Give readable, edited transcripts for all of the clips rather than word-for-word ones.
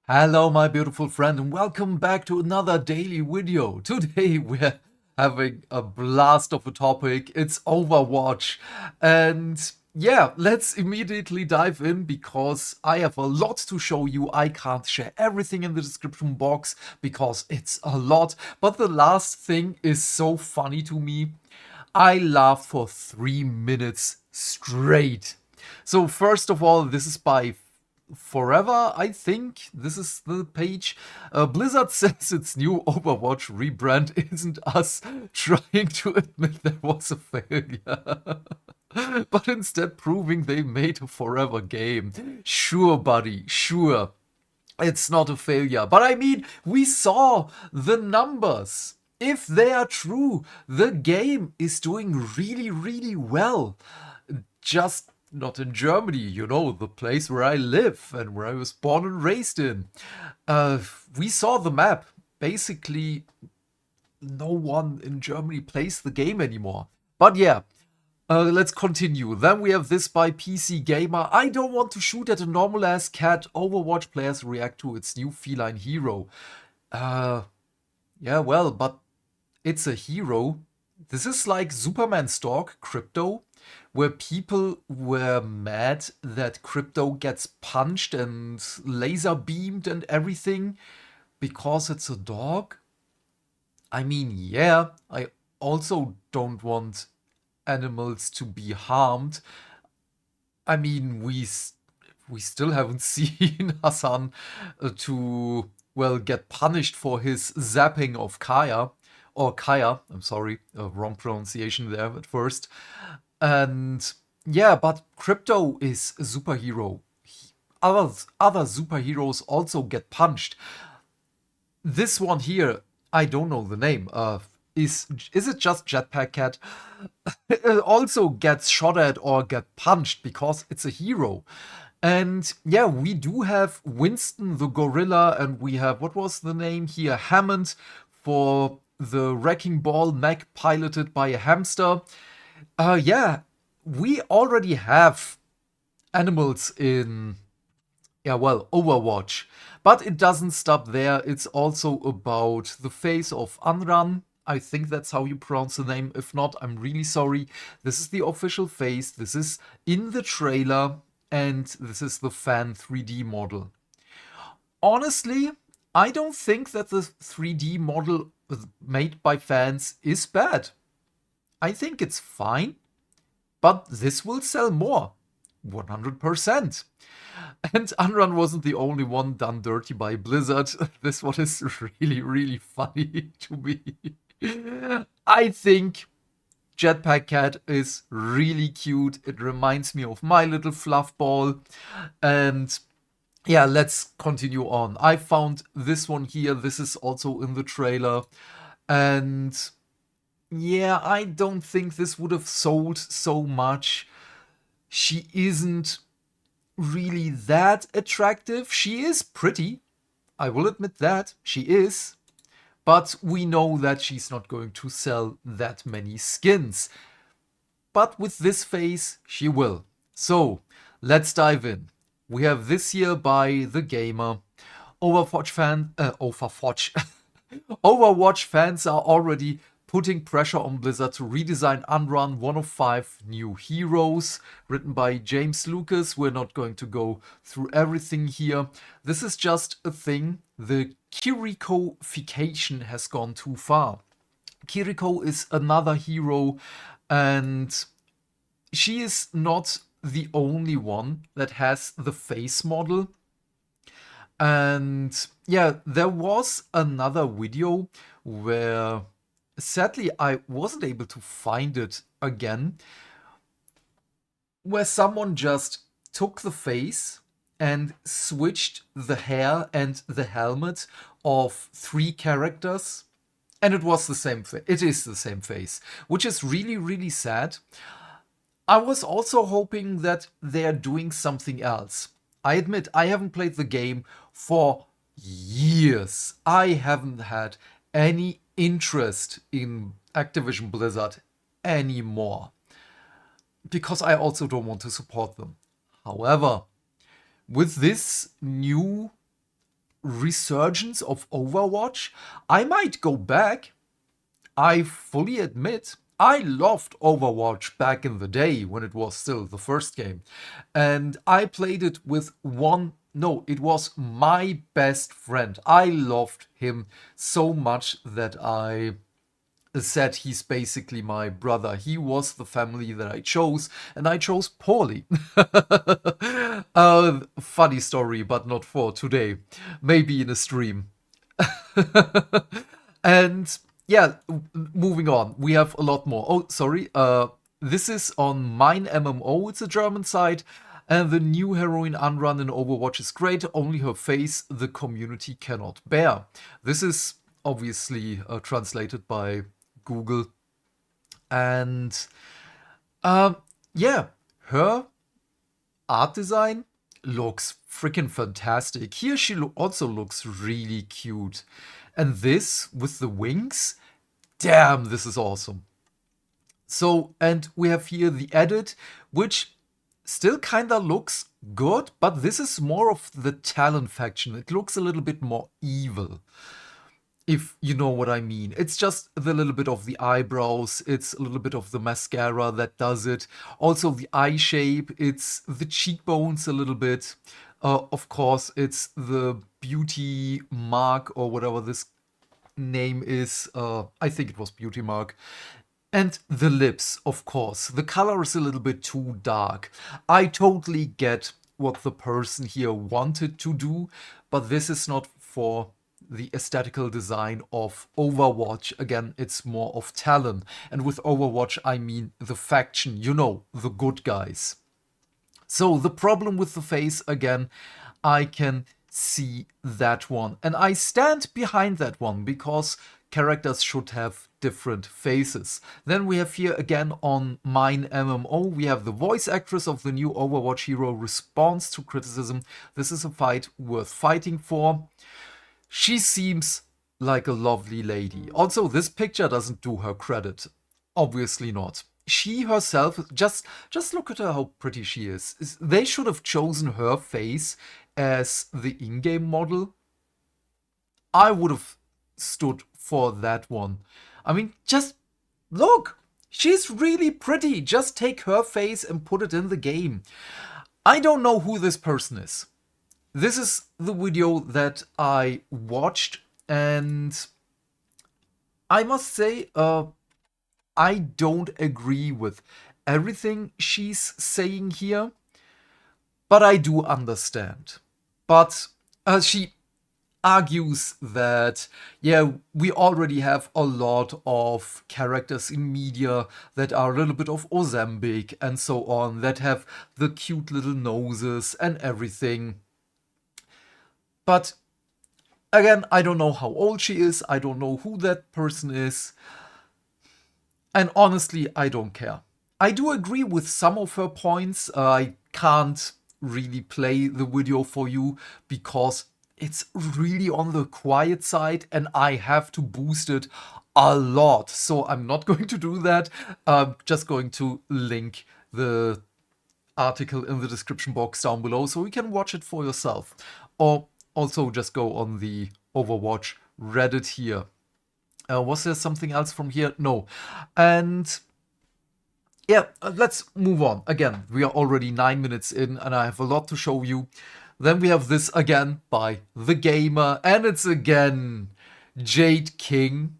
Hello, my beautiful friend, and welcome back to another daily video. Today we're having a blast of a topic. It's Overwatch. And yeah, let's immediately dive in because I have a lot to show you. I can't share everything in the description box because it's a lot. But the last thing is so funny to me. I laughed for 3 minutes straight. So first of all, this is by Forever, I think. This is the page. Blizzard says its new Overwatch rebrand isn't us trying to admit there was a failure, but instead proving they made a forever game. Sure, buddy, sure. It's not a failure. But I mean, we saw the numbers. If they are true, the game is doing really, really well. Just not in Germany, the place where I live and where I was born and raised in. We saw the map. Basically, no one in Germany plays the game anymore. But yeah, let's continue. Then we have this by PC Gamer. I don't want to shoot at a normal ass cat. Overwatch players react to its new feline hero. Uh, yeah, well, but it's a hero. This is like Superman Stalk Crypto, where people were mad that Crypto gets punched and laser beamed and everything because it's a dog. I mean, yeah, I also don't want animals to be harmed. I mean, we still haven't seen Hassan to get punished for his zapping of Kaya or Kaya. I'm sorry, wrong pronunciation there at first. And yeah, but Crypto is a superhero. Other superheroes also get punched. This one here, I don't know the name. Is it just Jetpack Cat? Also gets shot at or get punched because it's a hero. And yeah, we do have Winston the gorilla, and we have, what was the name here? Hammond for the wrecking ball mech piloted by a hamster. Yeah, we already have animals in, yeah, well, Overwatch. But it doesn't stop there. It's also about the face of Anran. I think that's how you pronounce the name. If not, I'm really sorry. This is the official face. This is in the trailer. And this is the fan 3D model. Honestly, I don't think that the 3D model made by fans is bad. I think it's fine. But this will sell more. 100%. And Anran wasn't the only one done dirty by Blizzard. This one is really, really funny to me. I think Jetpack Cat is really cute. It reminds me of My Little Fluff Ball. And yeah, let's continue on. I found this one here. This is also in the trailer. And yeah, I don't think this would have sold so much. She isn't really that attractive. She is pretty. I will admit that. She is. But we know that she's not going to sell that many skins. But with this face, she will. So, let's dive in. We have this here by The Gamer. Overwatch Overwatch fans are already putting pressure on Blizzard to redesign Anran, one of 5 new heroes, written by James Lucas. We're not going to go through everything here. This is just a thing. The Kiricofication has gone too far. Kiriko is another hero, and she is not the only one that has the face model. And yeah, there was another video where sadly I wasn't able to find it again, where someone just took the face and switched the hair and the helmet of 3 characters, and it was the same it is the same face, which is really, really sad. I was also hoping that they're doing something else. I admit I haven't played the game for years. I haven't had any interest in Activision Blizzard anymore, because I also don't want to support them. However, with this new resurgence of Overwatch, I might go back. I fully admit I loved Overwatch back in the day when it was still the first game. And I played it with it was my best friend. I loved him so much that I said he's basically my brother. He was the family that I chose, and I chose poorly. Funny story, but not for today. Maybe in a stream. And yeah, moving on. We have a lot more. Oh, sorry. This is on Mine MMO. It's a German site. And the new heroine Anran in Overwatch is great. Only her face the community cannot bear. This is obviously translated by Google. And yeah, her art design looks freaking fantastic. Here she also looks really cute. And this with the wings, damn, this is awesome. So, and we have here the edit, which still kinda looks good, but this is more of the Talon faction. It looks a little bit more evil, if you know what I mean. It's just the little bit of the eyebrows, it's a little bit of the mascara that does it. Also the eye shape, it's the cheekbones a little bit. Of course, it's the beauty mark or whatever this name is. I think it was beauty mark. And the lips, of course. The color is a little bit too dark. I totally get what the person here wanted to do, but this is not for the aesthetical design of Overwatch. Again, it's more of Talon. And with Overwatch, I mean the faction, you know, the good guys. So the problem with the face, again, I can see that one. And I stand behind that one because characters should have different faces. Then we have here again on Mine MMO, we have the voice actress of the new Overwatch hero responds to criticism. This is a fight worth fighting for. She seems like a lovely lady. Also, this picture doesn't do her credit. Obviously not. She herself, just look at her, how pretty she is. They should have chosen her face as the in-game model. I would have stood for that one. I mean, just look. She's really pretty. Just take her face and put it in the game. I don't know who this person is. This is the video that I watched, and I must say, I don't agree with everything she's saying here, but I do understand. But she argues that, yeah, we already have a lot of characters in media that are a little bit of Ozempic and so on, that have the cute little noses and everything. But again, I don't know how old she is, I don't know who that person is, and honestly, I don't care. I do agree with some of her points. I can't really play the video for you because it's really on the quiet side and I have to boost it a lot. So I'm not going to do that. I'm just going to link the article in the description box down below so you can watch it for yourself. Or also just go on the Overwatch Reddit here. Was there something else from here? No. And yeah, let's move on. Again, we are already 9 minutes in and I have a lot to show you. Then we have this again by The Gamer, and it's again Jade King.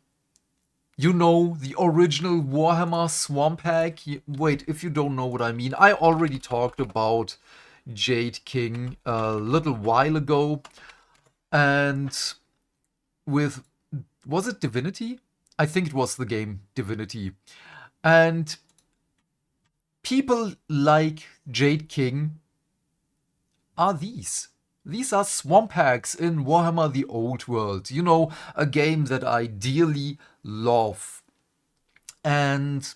You know, the original Warhammer Swamp Hack. Wait, if you don't know what I mean, I already talked about Jade King a little while ago. And with, was it Divinity? I think it was the game Divinity. And people like Jade King are these. These are swamp hacks in Warhammer the Old World. You know, a game that I dearly love. And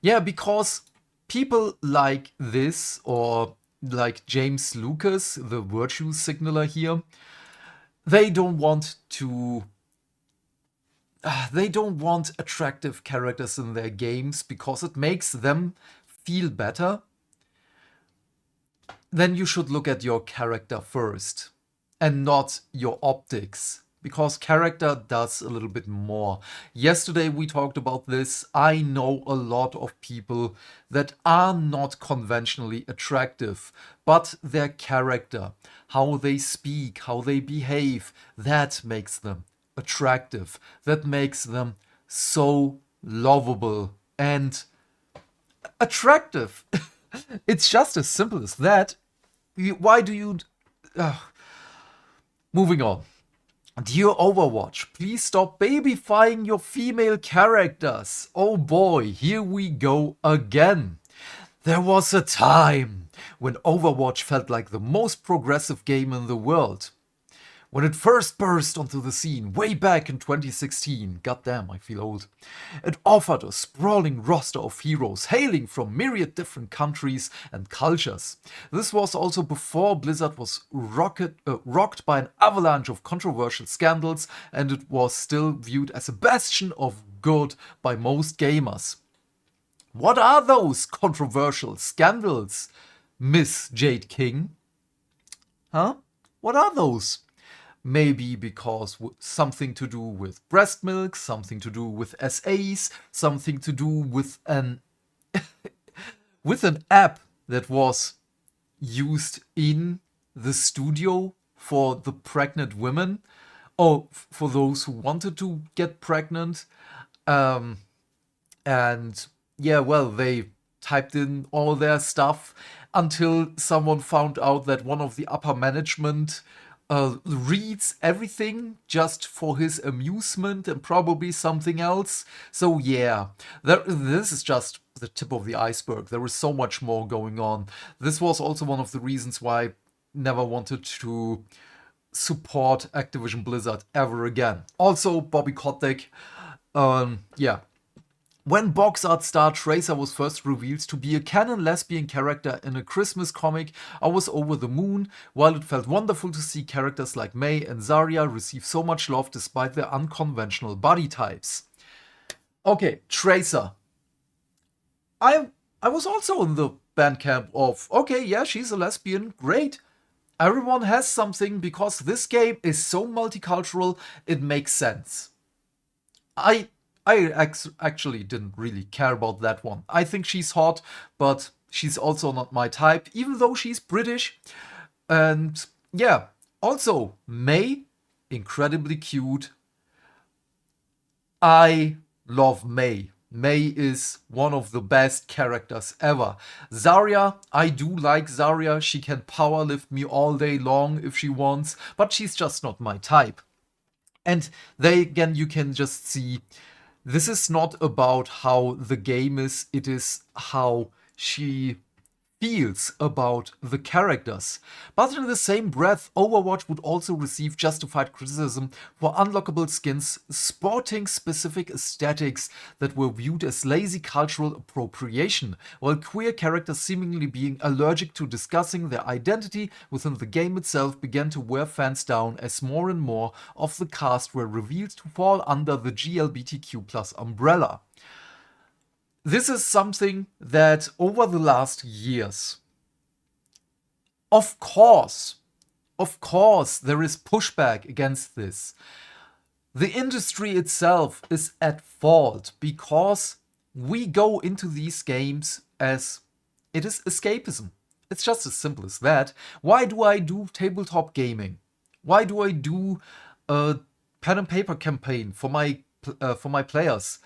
yeah, because people like this, or like James Lucas, the virtue signaler here, they don't want attractive characters in their games because it makes them feel better. Then you should look at your character first. and not your optics. Because character does a little bit more. Yesterday we talked about this. I know a lot of people that are not conventionally attractive, but their character, how they speak, how they behave, that makes them attractive. That makes them so lovable and attractive. It's just as simple as that. Why do you... moving on. Dear Overwatch, please stop babyfying your female characters. Oh boy, here we go again. There was a time when Overwatch felt like the most progressive game in the world. When it first burst onto the scene way back in 2016, goddamn, I feel old, it offered a sprawling roster of heroes hailing from myriad different countries and cultures. This was also before Blizzard was rocked by an avalanche of controversial scandals, and it was still viewed as a bastion of good by most gamers. What are those controversial scandals, Miss Jade King? Huh? What are those? Maybe because something to do with breast milk, something to do with SAs, something to do with an app that was used in the studio for the pregnant women, or for those who wanted to get pregnant. And yeah, well, they typed in all their stuff until someone found out that one of the upper management reads everything just for his amusement and probably something else. So yeah, this is just the tip of the iceberg. There is so much more going on. This was also one of the reasons why I never wanted to support Activision Blizzard ever again. Also, Bobby Kotick, yeah. When box art star Tracer was first revealed to be a canon lesbian character in a Christmas comic, I was over the moon, while it felt wonderful to see characters like Mei and Zarya receive so much love despite their unconventional body types. Okay, Tracer. I was also in the bandcamp of, okay, yeah, she's a lesbian, great. Everyone has something because this game is so multicultural, it makes sense. I actually didn't really care about that one. I think she's hot, but she's also not my type, even though she's British. And yeah, also Mei, incredibly cute. I love Mei. Mei is one of the best characters ever. Zarya, I do like Zarya. She can powerlift me all day long if she wants, but she's just not my type. And they, again, you can just see this is not about how the game is, it is how she feels about the characters. But in the same breath, Overwatch would also receive justified criticism for unlockable skins sporting specific aesthetics that were viewed as lazy cultural appropriation, while queer characters seemingly being allergic to discussing their identity within the game itself began to wear fans down as more and more of the cast were revealed to fall under the GLBTQ+ umbrella. This is something that over the last years, of course, there is pushback against this. The industry itself is at fault because we go into these games as it is escapism. It's just as simple as that. Why do I do tabletop gaming? Why do I do a pen and paper campaign for my players?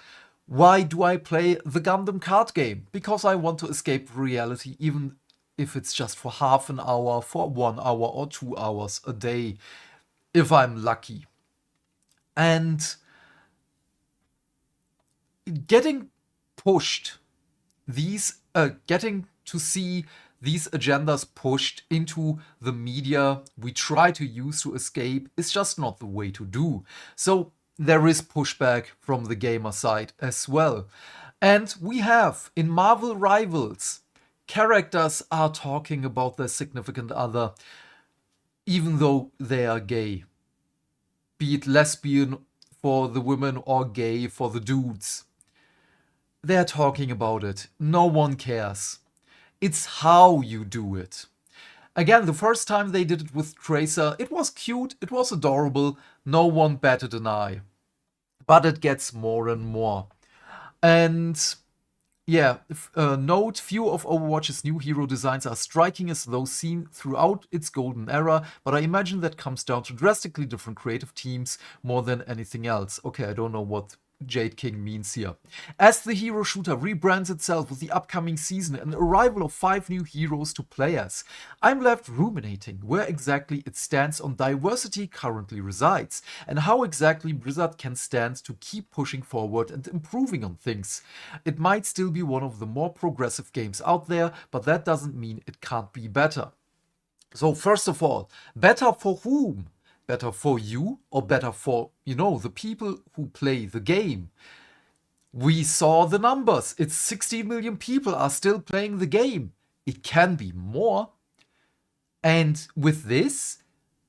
Why do I play the Gundam card game? Because I want to escape reality, even if it's just for half an hour, for 1 hour or 2 hours a day, if I'm lucky. And getting to see these agendas pushed into the media we try to use to escape is just not the way to do. So there is pushback from the gamer side as well. And we have, in Marvel Rivals, characters are talking about their significant other, even though they are gay. Be it lesbian for the women or gay for the dudes. They're talking about it. No one cares. It's how you do it. Again, the first time they did it with Tracer, it was cute, it was adorable, no one batted an eye. But it gets more and more. And yeah, note, few of Overwatch's new hero designs are striking as those seen throughout its golden era, but I imagine that comes down to drastically different creative teams more than anything else. Okay, I don't know what Jade King means here. As the hero shooter rebrands itself with the upcoming season and arrival of 5 new heroes to play as, I'm left ruminating where exactly its stance on diversity currently resides, and how exactly Blizzard can stand to keep pushing forward and improving on things. It might still be one of the more progressive games out there, but that doesn't mean it can't be better. So first of all, better for whom? Better for you or better for, the people who play the game? We saw the numbers. It's 16 million people are still playing the game. It can be more. And with this,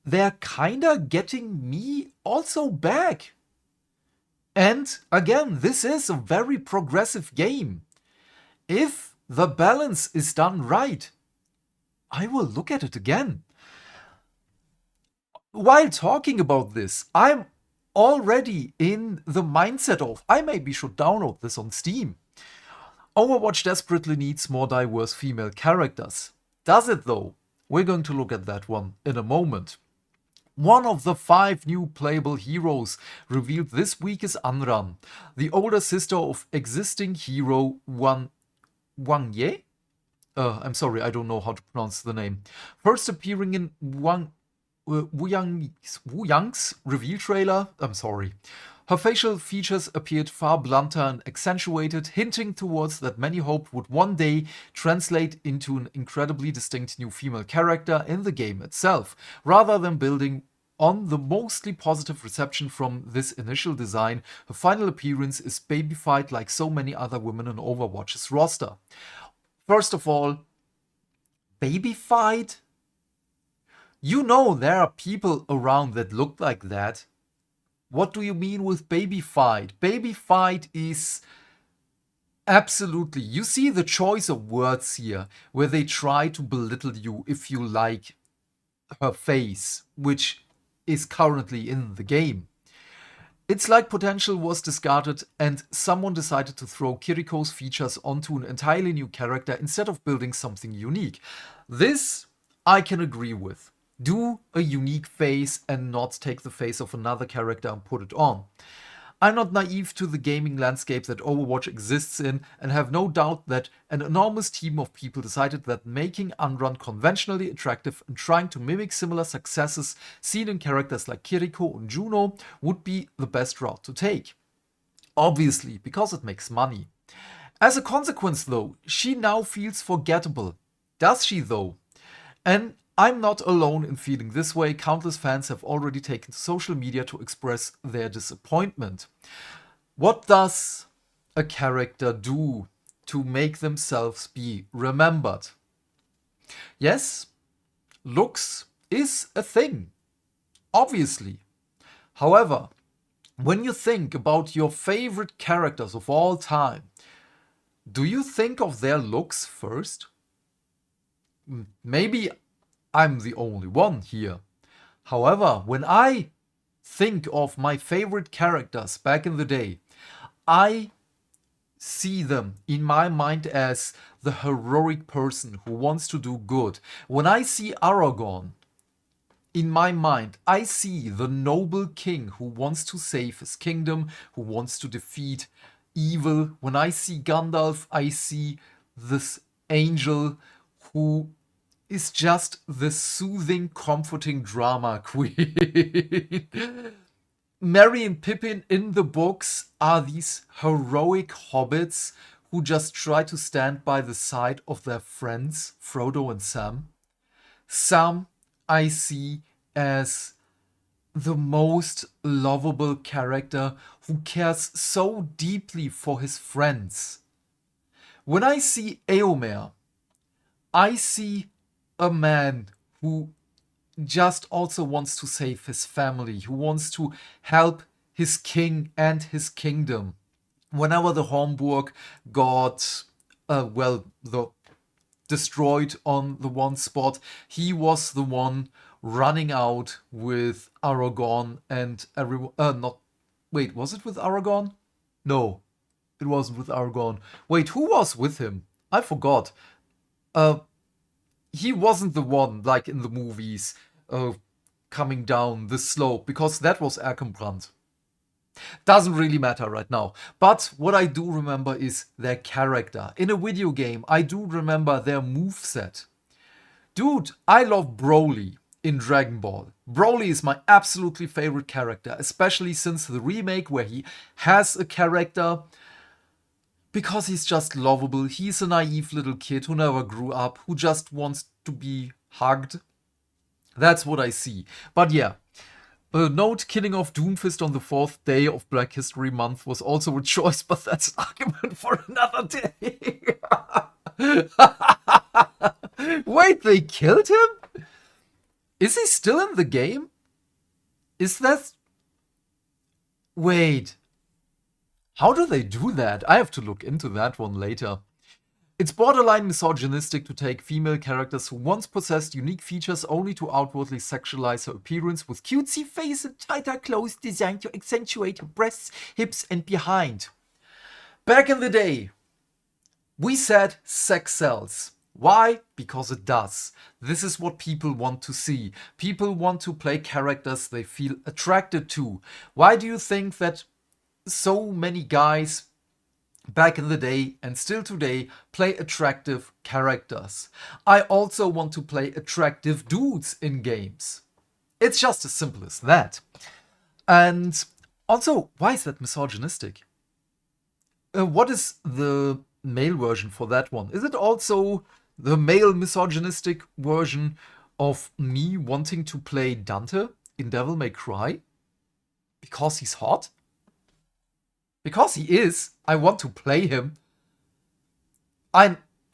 they're kinda getting me also back. And again, this is a very progressive game. If the balance is done right, I will look at it again. While talking about this, I'm already in the mindset of I maybe should download this on Steam. Overwatch desperately needs more diverse female characters. Does it though? We're going to look at that one in a moment. One of the 5 new playable heroes revealed this week is Anran, the older sister of existing hero Wang Ye? I'm sorry, I don't know how to pronounce the name. First appearing in Wu Yang's reveal trailer. I'm sorry. Her facial features appeared far blunter and accentuated, hinting towards that many hoped would one day translate into an incredibly distinct new female character in the game itself, rather than building on the mostly positive reception from this initial design. Her final appearance is babyfied like so many other women in Overwatch's roster. First of all, babyfied? There are people around that look like that. What do you mean with babyfied? Babyfied is absolutely... You see the choice of words here, where they try to belittle you if you like her face, which is currently in the game. It's like potential was discarded and someone decided to throw Kiriko's features onto an entirely new character instead of building something unique. This I can agree with. Do a unique face and not take the face of another character and put it on. I'm not naive to the gaming landscape that Overwatch exists in and have no doubt that an enormous team of people decided that making Anran conventionally attractive and trying to mimic similar successes seen in characters like Kiriko and Juno would be the best route to take. Obviously, because it makes money. As a consequence though, she now feels forgettable. Does she though? And I'm not alone in feeling this way. Countless fans have already taken to social media to express their disappointment. What does a character do to make themselves be remembered? Yes, looks is a thing, obviously. However, when you think about your favorite characters of all time, do you think of their looks first? Maybe I'm the only one here. However, when I think of my favorite characters back in the day, I see them in my mind as the heroic person who wants to do good. When I see Aragorn, in my mind, I see the noble king who wants to save his kingdom, who wants to defeat evil. When I see Gandalf, I see this angel who is just the soothing, comforting drama queen. Merry and Pippin in the books are these heroic hobbits who just try to stand by the side of their friends, Frodo and Sam. Sam I see as the most lovable character who cares so deeply for his friends. When I see Eomer, I see a man who just also wants to save his family, who wants to help his king and his kingdom. Whenever the Hornburg got, the destroyed on the one spot. He was the one running out with Aragorn and everyone. Not. Wait, was it with Aragorn? No, it wasn't with Aragorn. Wait, who was with him? I forgot. Uh, he wasn't the one like in the movies, coming down the slope, because that was Erkenbrand. Doesn't really matter right now. But what I do remember is their character. In a video game, I do remember their moveset. Dude, I love Broly in Dragon Ball. Broly is my absolutely favorite character, especially since the remake where he has a character, because he's just lovable. He's a naive little kid who never grew up, who just wants to be hugged. That's what I see. But yeah, note, killing off Doomfist on the 4th day of Black History Month was also a choice, but that's an argument for another day. Wait, they killed him? Is he still in the game? Is that... Wait. How do they do that? I have to look into that one later. It's borderline misogynistic to take female characters who once possessed unique features only to outwardly sexualize her appearance with cutesy face and tighter clothes designed to accentuate her breasts, hips, and behind. Back in the day, we said sex sells. Why? Because it does. This is what people want to see. People want to play characters they feel attracted to. Why do you think that so many guys back in the day and still today play attractive characters? I also want to play attractive dudes in games. It's just as simple as that. And also, why is that misogynistic? What is the male version for that one? Is it also the male misogynistic version of me wanting to play Dante in Devil May Cry? Because he's hot? Because he is. I want to play him.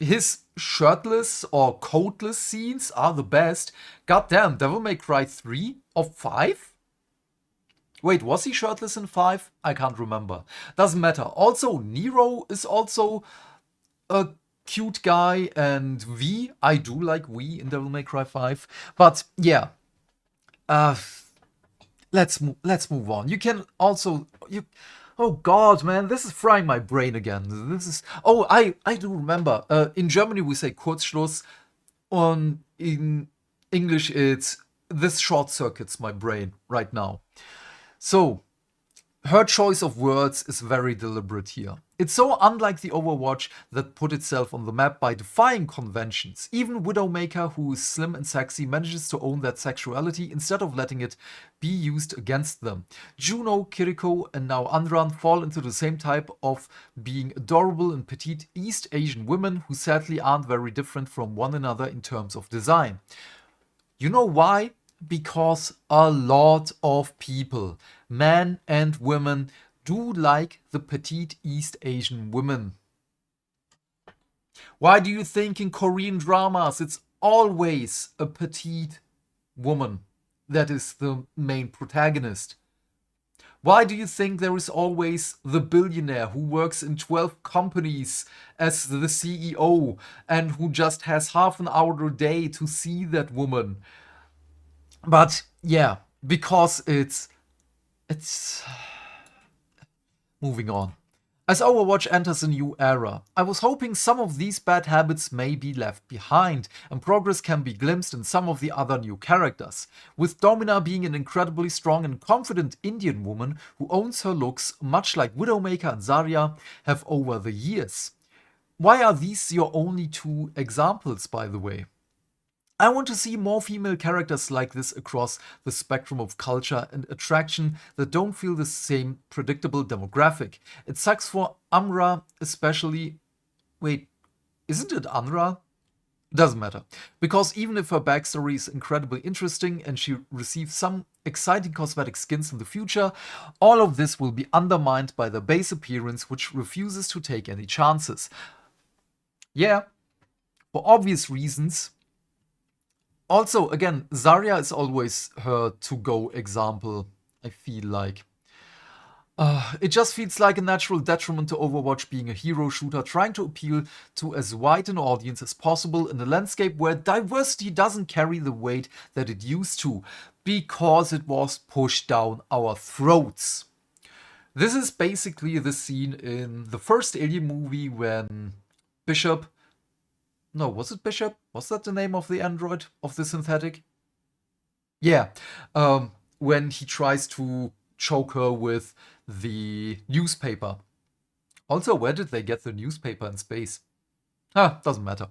His shirtless or coatless scenes are the best. Goddamn, Devil May Cry 3 of 5? Wait, was he shirtless in 5? I can't remember. Doesn't matter. Also, Nero is also a cute guy, and V, I do like V in Devil May Cry 5. But yeah, let's move on. You can also Oh God, man, this is frying my brain again. This is... Oh, I do remember. In Germany we say Kurzschluss. In English it's... This short circuits my brain right now. So, her choice of words is very deliberate here. It's so unlike the Overwatch that put itself on the map by defying conventions. Even Widowmaker, who is slim and sexy, manages to own that sexuality instead of letting it be used against them. Juno, Kiriko, and now Anran fall into the same type of being adorable and petite East Asian women who sadly aren't very different from one another in terms of design. You know why? Because a lot of people, men and women, do like the petite East Asian women. Why do you think in Korean dramas it's always a petite woman that is the main protagonist? Why do you think there is always the billionaire who works in 12 companies as the CEO and who just has half an hour a day to see that woman? But yeah, because it's moving on. As Overwatch enters a new era, I was hoping some of these bad habits may be left behind, and progress can be glimpsed in some of the other new characters, with Domina being an incredibly strong and confident Indian woman who owns her looks, much like Widowmaker and Zarya have over the years. Why are these your only 2 examples, by the way? I want to see more female characters like this across the spectrum of culture and attraction that don't feel the same predictable demographic. It sucks for Amra especially. Wait, isn't it Anra? Doesn't matter. Because even if her backstory is incredibly interesting and she receives some exciting cosmetic skins in the future, all of this will be undermined by the base appearance, which refuses to take any chances. Yeah, for obvious reasons. Also, again, Zarya is always her to-go example, I feel like. It just feels like a natural detriment to Overwatch being a hero shooter, trying to appeal to as wide an audience as possible in a landscape where diversity doesn't carry the weight that it used to, because it was pushed down our throats. This is basically the scene in the first Alien movie when Bishop. No, was it Bishop? Was that the name of the android, of the synthetic? Yeah. When he tries to choke her with the newspaper. Also, where did they get the newspaper in space? Doesn't matter.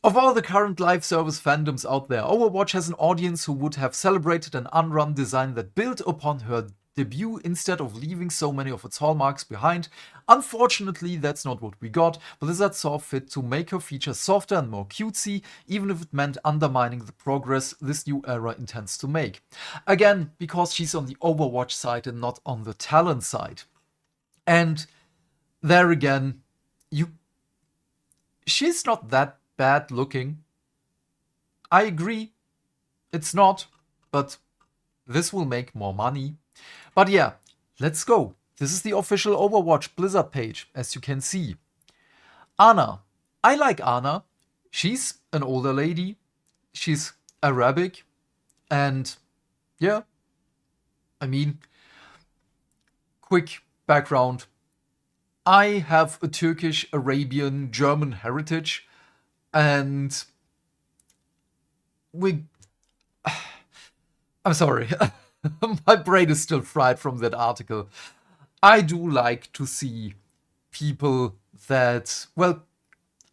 Of all the current live service fandoms out there, Overwatch has an audience who would have celebrated an Anran design that built upon her debut instead of leaving so many of its hallmarks behind. Unfortunately, that's not what we got. Blizzard saw fit to make her features softer and more cutesy, even if it meant undermining the progress this new era intends to make. Again, because she's on the Overwatch side and not on the talent side. And there again, she's not that bad looking. I agree, it's not, but this will make more money. But yeah, let's go. This is the official Overwatch Blizzard page, as you can see. Ana. I like Ana. She's an older lady. She's Arabic. And yeah, I mean, quick background. I have a Turkish, Arabian, German heritage. And I'm sorry. My brain is still fried from that article. I do like to see people that, well,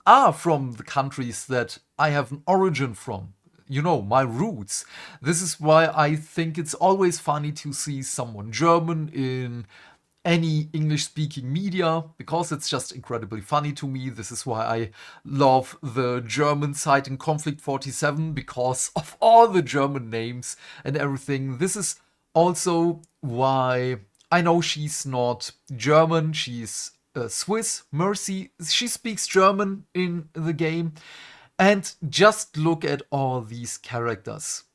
are from the countries that I have an origin from. You know, my roots. This is why I think it's always funny to see someone German in any English-speaking media, because it's just incredibly funny to me. This is why I love the German site in Conflict 47, because of all the German names and everything. This is also why I know she's not German, she's Swiss. Mercy, she speaks German in the game. And just look at all these characters.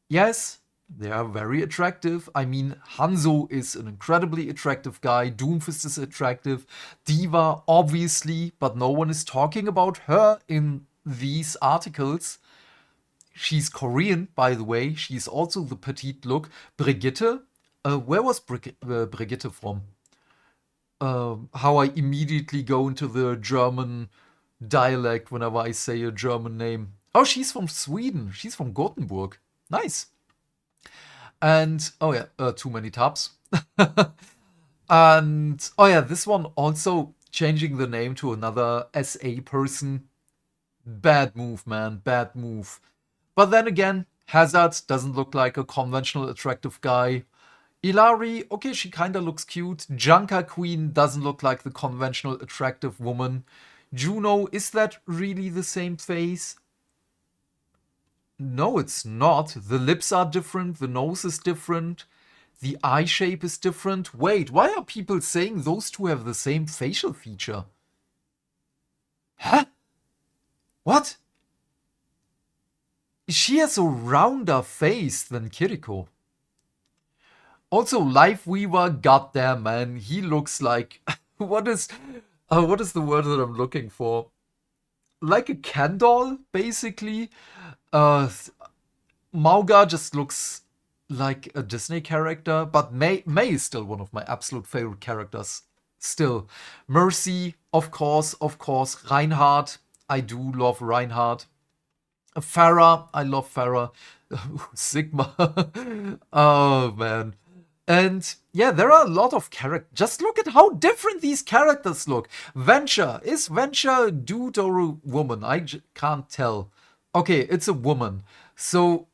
Yes, they are very attractive. I mean, Hanzo is an incredibly attractive guy. Doomfist is attractive. Diva, obviously, but no one is talking about her in these articles. She's Korean, by the way. She's also the petite look. Brigitte. Where was Brigitte from? How I immediately go into the German dialect whenever I say a German name. Oh, she's from Sweden. She's from Gothenburg. Nice. And, oh yeah, too many tabs. And, oh yeah, this one also changing the name to another SA person. Bad move, man, bad move. But then again, Hazard doesn't look like a conventional attractive guy. Ilari, okay, she kinda looks cute. Junker Queen doesn't look like the conventional attractive woman. Juno, is that really the same face? No, it's not. The lips are different, the nose is different, the eye shape is different. Wait, why are people saying those two have the same facial feature? Huh? What? She has a rounder face than Kiriko. Also, Lifeweaver, goddamn man, he looks like what is the word that I'm looking for? Like a Ken doll, basically. Mauga just looks like a Disney character, but May is still one of my absolute favorite characters. Still. Mercy, of course. Reinhardt, I do love Reinhardt. Farah, I love Farah. Sigma. Oh, man. And yeah, there are a lot of characters. Just look at how different these characters look. Venture. Is Venture a dude or a woman? I can't tell. Okay, it's a woman. So,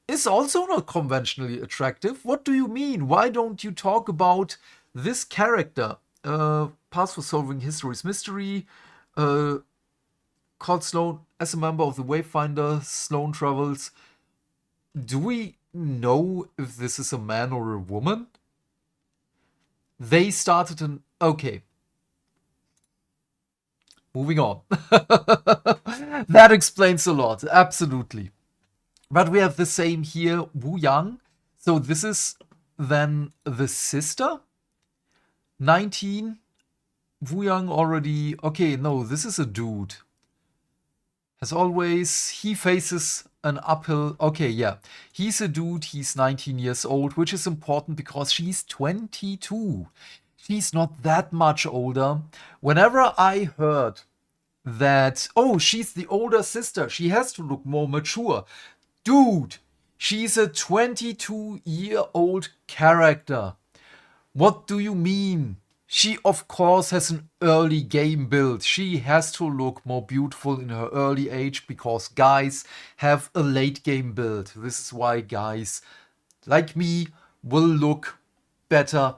is also not conventionally attractive. What do you mean? Why don't you talk about this character? Pass for solving history's mystery. Called Sloan as a member of the Wayfinder. Sloan travels. Do we know if this is a man or a woman? They started an... Okay. Moving on. That explains a lot, absolutely. But we have the same here, Wu Yang. So this is then the sister, 19. Wuyang already... Okay, no, this is a dude. As always, he faces an uphill... Okay, yeah. He's a dude, he's 19 years old, which is important because she's 22. She's not that much older. Whenever I heard that, oh, she's the older sister, she has to look more mature. Dude, she's a 22-year-old character. What do you mean? She, of course, has an early game build. She has to look more beautiful in her early age because guys have a late game build. This is why guys like me will look better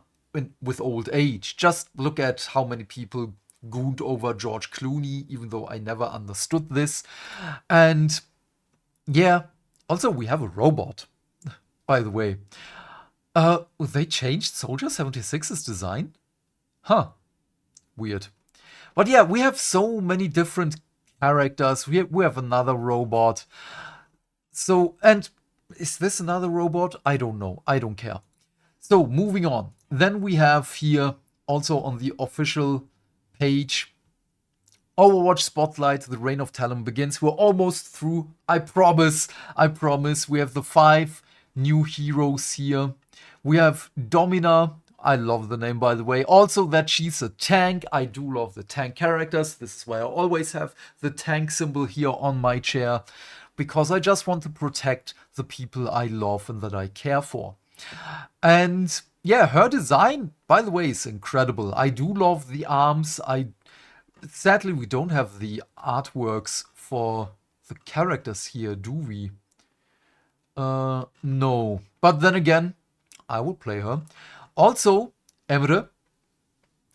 with old age. Just look at how many people gooned over George Clooney, even though I never understood this. And yeah, also we have a robot, by the way. They changed Soldier 76's design? Huh. Weird. But yeah, we have so many different characters. We have another robot. So, and is this another robot? I don't know. I don't care. So, moving on. Then we have here, also on the official page, Overwatch Spotlight, the Reign of Talon begins. We're almost through. I promise. I promise. We have the 5 new heroes here. We have Domina. I love the name, by the way. Also that she's a tank. I do love the tank characters. This is why I always have the tank symbol here on my chair. Because I just want to protect the people I love and that I care for. And yeah, her design, by the way, is incredible. I do love the arms. Sadly, we don't have the artworks for the characters here, do we? No. But then again, I would play her. Also, Emre,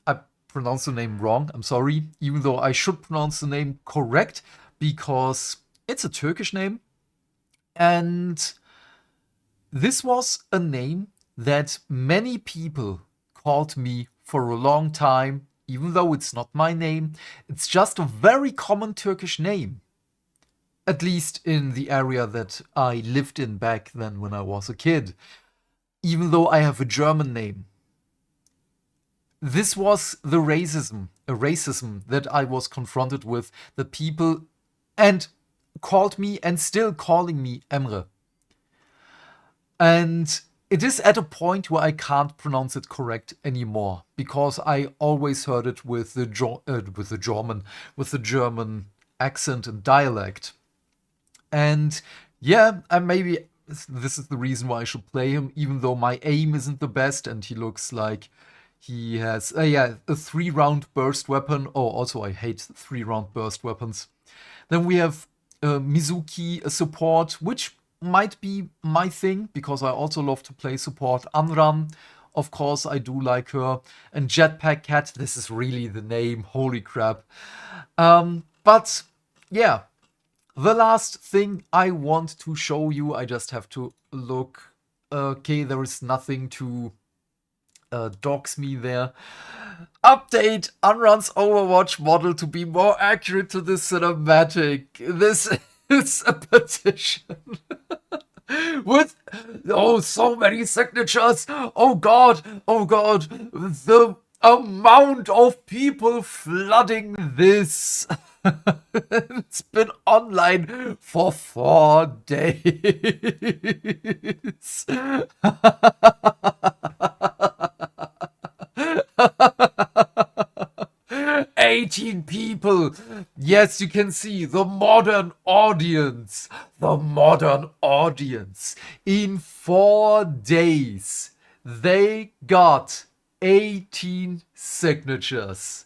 I pronounced the name wrong, I'm sorry, even though I should pronounce the name correct, because it's a Turkish name. And this was a name that many people called me for a long time, even though it's not my name. It's just a very common Turkish name. At least in the area that I lived in back then when I was a kid. Even though I have a German name. This was the racism that I was confronted with. The people and called me and still calling me Emre. And it is at a point where I can't pronounce it correct anymore. Because I always heard it with the German accent and dialect. And yeah, maybe this is the reason why I should play him, even though my aim isn't the best and he looks like he has a 3-round burst weapon. Oh, also I hate 3-round burst weapons. Then we have Mizuki, a support, which might be my thing, because I also love to play support. Anran, of course, I do like her. And Jetpack Cat, this is really the name, holy crap. But yeah. The last thing I want to show you, I just have to look. Okay, there is nothing to dox me there. Update Anran's Overwatch model to be more accurate to the cinematic. This is a petition. With, so many signatures. Oh god, the amount of people flooding this. It's been online for 4 days. 18 people. Yes, you can see the modern audience. The modern audience. In 4 days, they got 18 signatures.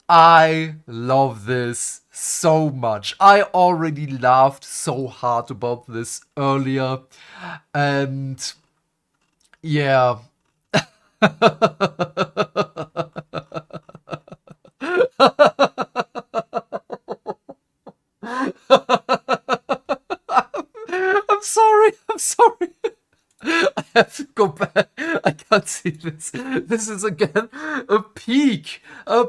I love this so much. I already laughed so hard about this earlier. And yeah. I'm sorry. I have to go back. I can't see this. This is again a peak. A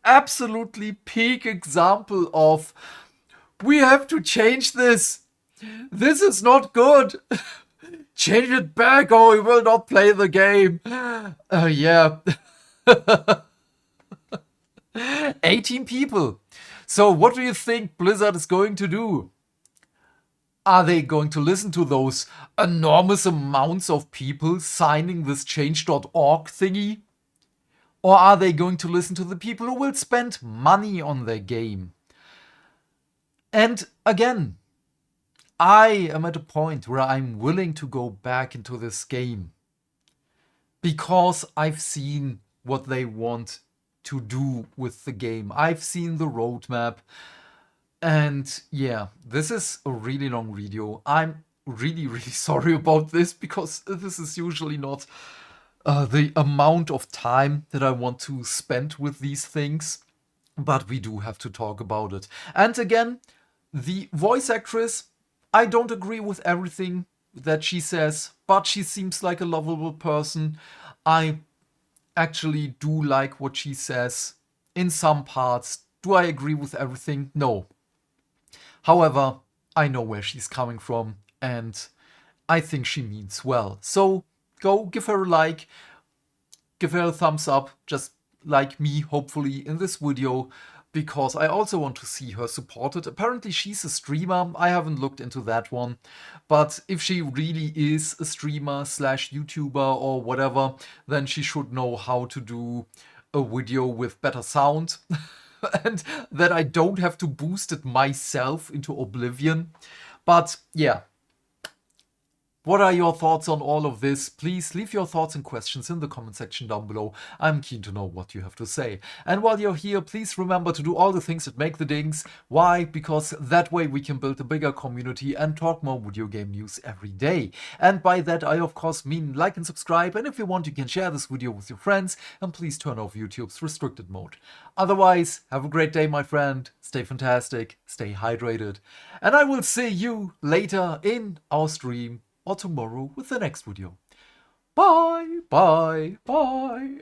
absolutely peak example of we have to change this. This is not good. Change it back or we will not play the game. Yeah. 18 people. So what do you think Blizzard is going to do? Are they going to listen to those enormous amounts of people signing this change.org thingy? Or are they going to listen to the people who will spend money on their game? And again, I am at a point where I'm willing to go back into this game because I've seen what they want to do with the game. I've seen the roadmap. And yeah, this is a really long video. I'm really, really sorry about this because this is usually not the amount of time that I want to spend with these things. But we do have to talk about it. And again, the voice actress, I don't agree with everything that she says, but she seems like a lovable person. I actually do like what she says in some parts. Do I agree with everything? No. However, I know where she's coming from, and I think she means well. So go give her a like, give her a thumbs up, just like me, hopefully, in this video, because I also want to see her supported. Apparently she's a streamer. I haven't looked into that one. But if she really is a streamer slash YouTuber or whatever, then she should know how to do a video with better sound. And that I don't have to boost it myself into oblivion. But yeah. What are your thoughts on all of this? Please leave your thoughts and questions in the comment section down below. I'm keen to know what you have to say. And while you're here, please remember to do all the things that make the dings. Why? Because that way we can build a bigger community and talk more video game news every day. And by that I of course mean like and subscribe, and if you want you can share this video with your friends, and please turn off YouTube's restricted mode. Otherwise, have a great day my friend, stay fantastic, stay hydrated, and I will see you later in our stream or tomorrow with the next video. Bye, bye, bye.